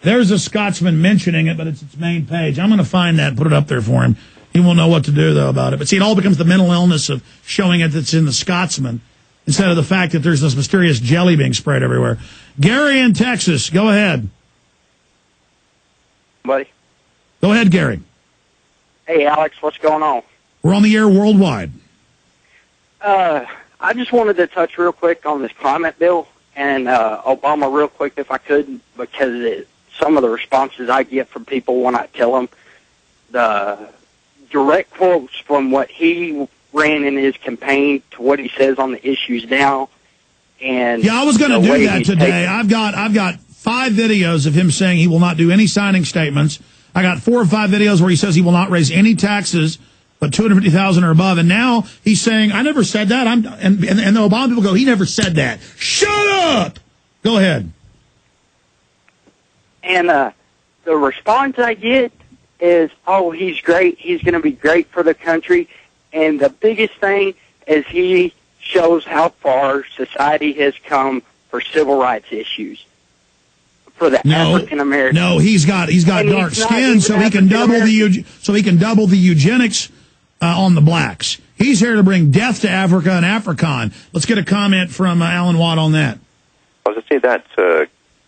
There's a Scotsman mentioning it, but it's its main page. I'm going to find that and put it up there for him. He won't know what to do, though, about it. But see, it all becomes the mental illness of showing it that's in the Scotsman instead of the fact that there's this mysterious jelly being spread everywhere. Gary in Texas, go ahead. Buddy. Go ahead, Gary. Hey, Alex, what's going on? We're on the air worldwide. I just wanted to touch real quick on this climate bill and Obama real quick if I could, because some of the responses I get from people when I tell them the direct quotes from what he ran in his campaign to what he says on the issues now. And yeah, I was going to do that today. I've got 5 videos of him saying he will not do any signing statements. I got 4 or 5 videos where he says he will not raise any taxes but $250,000 or above. And now he's saying, I never said that. And the Obama people go, he never said that. Shut up! Go ahead. And the response I get is, oh, he's great. He's going to be great for the country. And the biggest thing is he shows how far society has come for civil rights issues for the African American. No, he's got dark skin, so he can double the eugenics on the blacks. He's here to bring death to Africa and Afrikaan. Let's get a comment from Alan Watt on that. I was to say that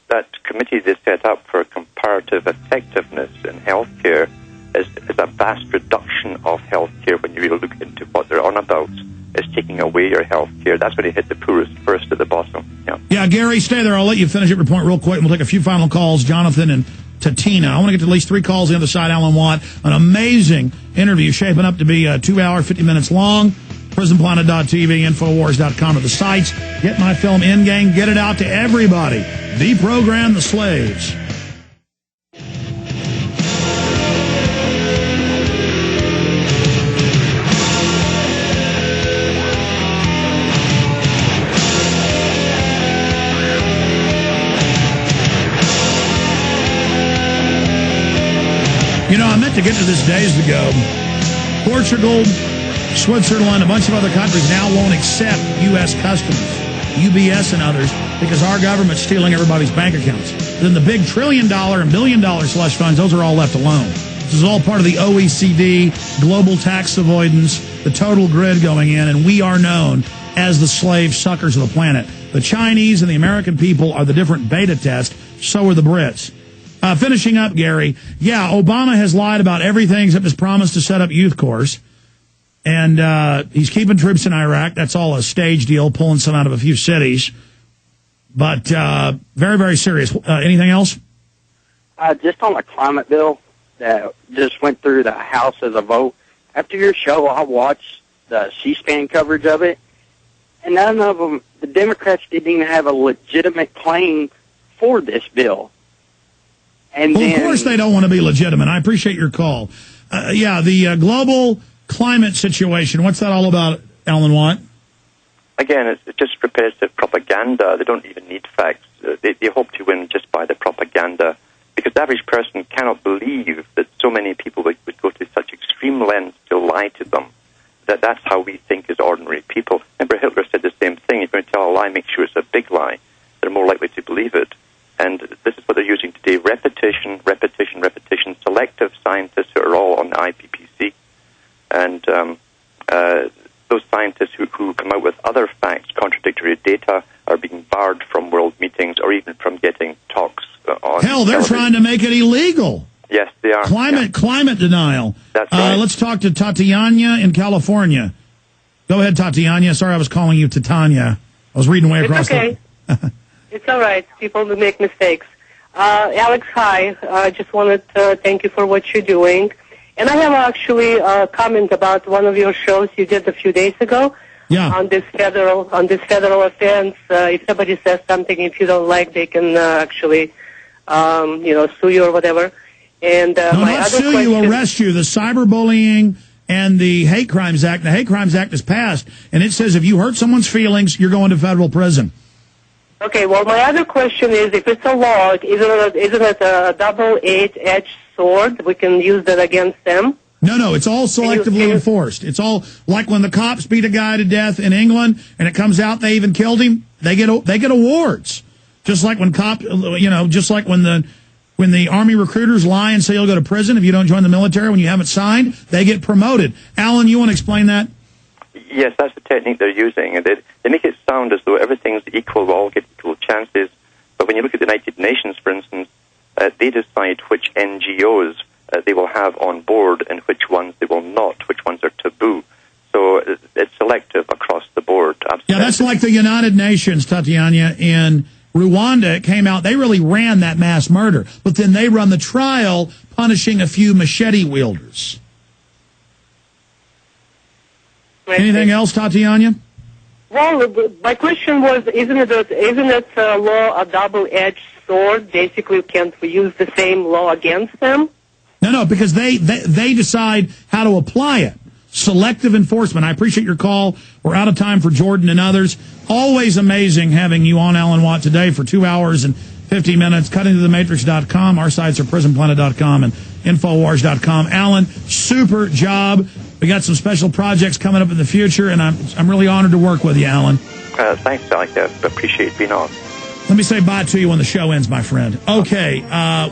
that committee they set up for comparative effectiveness in healthcare is a vast reduction of healthcare when you really look into what they're on about. Is taking away your healthcare. That's when they hit the poorest first at the bottom. Yeah, Gary, stay there. I'll let you finish up your point real quick, and we'll take a few final calls. Jonathan and Tatina. I want to get to at least 3 calls on the other side. Alan Watt, an amazing interview shaping up to be 2 hour, 50 minutes long. PrisonPlanet.tv, Infowars.com are the sites. Get my film Endgame. Get it out to everybody. Deprogram the slaves. You know, I meant to get to this days ago. Portugal, Switzerland, a bunch of other countries now won't accept U.S. customers, UBS and others, because our government's stealing everybody's bank accounts. Then the big $1 trillion and $1 billion slush funds, those are all left alone. This is all part of the OECD, global tax avoidance, the total grid going in, and we are known as the slave suckers of the planet. The Chinese and the American people are the different beta test, so are the Brits. Finishing up, Gary, yeah, Obama has lied about everything except his promise to set up youth corps. And he's keeping troops in Iraq. That's all a stage deal, pulling some out of a few cities. But very, very serious. Anything else? Just on the climate bill that just went through the House as a vote. After your show, I watched the C-SPAN coverage of it. And none of them, the Democrats didn't even have a legitimate claim for this bill. And well, of course they don't want to be legitimate. I appreciate your call. The global climate situation, what's that all about, Alan Watt? Again, it's just repetitive propaganda. They don't even need facts. They hope to win just by the propaganda, because the average person cannot believe that so many people would go to such extreme lengths to lie to them. That's how we think as ordinary people. Remember, Hitler said the same thing. If you're going to tell a lie, make sure it's a big lie. They're more likely to believe it. And this is what they're using today: repetition, repetition, repetition. Selective scientists who are all on the IPCC, and those scientists who come out with other facts, contradictory data, are being barred from world meetings or even from getting talks on Hell, they're television. Trying to make it illegal. Yes, they are. Climate denial. That's right. Let's talk to Tatiana in California. Go ahead, Tatiana. Sorry, I was calling you Titania. I was reading way across. It's okay. It's all right. People make mistakes. Alex, hi. I just wanted to thank you for what you're doing. And I have actually a comment about one of your shows you did a few days ago. Yeah. On this federal offense. If somebody says something, if you don't like, they can actually, sue you or whatever. And no, my not other sue question, you, arrest you. The Cyberbullying and the Hate Crimes Act. The Hate Crimes Act is passed, and it says if you hurt someone's feelings, you're going to federal prison. Okay, well, my other question is, if it's a law, isn't it a double-edged sword? We can use that against them? No, it's all selectively enforced. It's all like when the cops beat a guy to death in England, and it comes out they even killed him. They get awards. Just like when just like when when the Army recruiters lie and say you'll go to prison if you don't join the military when you haven't signed, they get promoted. Alan, you want to explain that? Yes, that's the technique they're using. And they make it sound as though everything's equal, we all get equal chances. But when you look at the United Nations, for instance, they decide which NGOs they will have on board and which ones they will not, which ones are taboo. So it's selective across the board. Absolutely. Yeah, that's like the United Nations, Tatiana, in Rwanda. It came out, they really ran that mass murder, but then they run the trial punishing a few machete wielders. Anything else, Tatiana? Well, my question was, isn't it law a double-edged sword? Basically, can't we use the same law against them? No, because they decide how to apply it. Selective enforcement. I appreciate your call. We're out of time for Jordan and others. Always amazing having you on, Alan Watt, today for 2 hours and 50 minutes. CuttingToTheMatrix.com. Our sites are PrisonPlanet.com and Infowars.com. Alan, super job. We got some special projects coming up in the future, and I'm really honored to work with you, Alan. Thanks, Alec. I appreciate being on. Let me say bye to you when the show ends, my friend. Okay,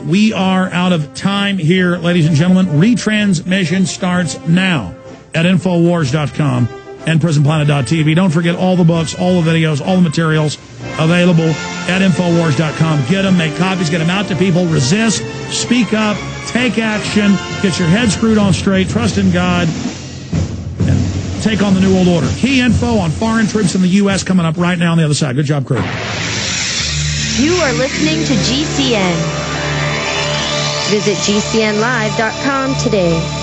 we are out of time here, ladies and gentlemen. Retransmission starts now at Infowars.com and PrisonPlanet.tv. Don't forget all the books, all the videos, all the materials available at Infowars.com. Get them, make copies, get them out to people. Resist, speak up, take action, get your head screwed on straight, trust in God, and take on the New World Order. Key info on foreign troops in the U.S. coming up right now on the other side. Good job, crew. You are listening to GCN. Visit GCNlive.com today.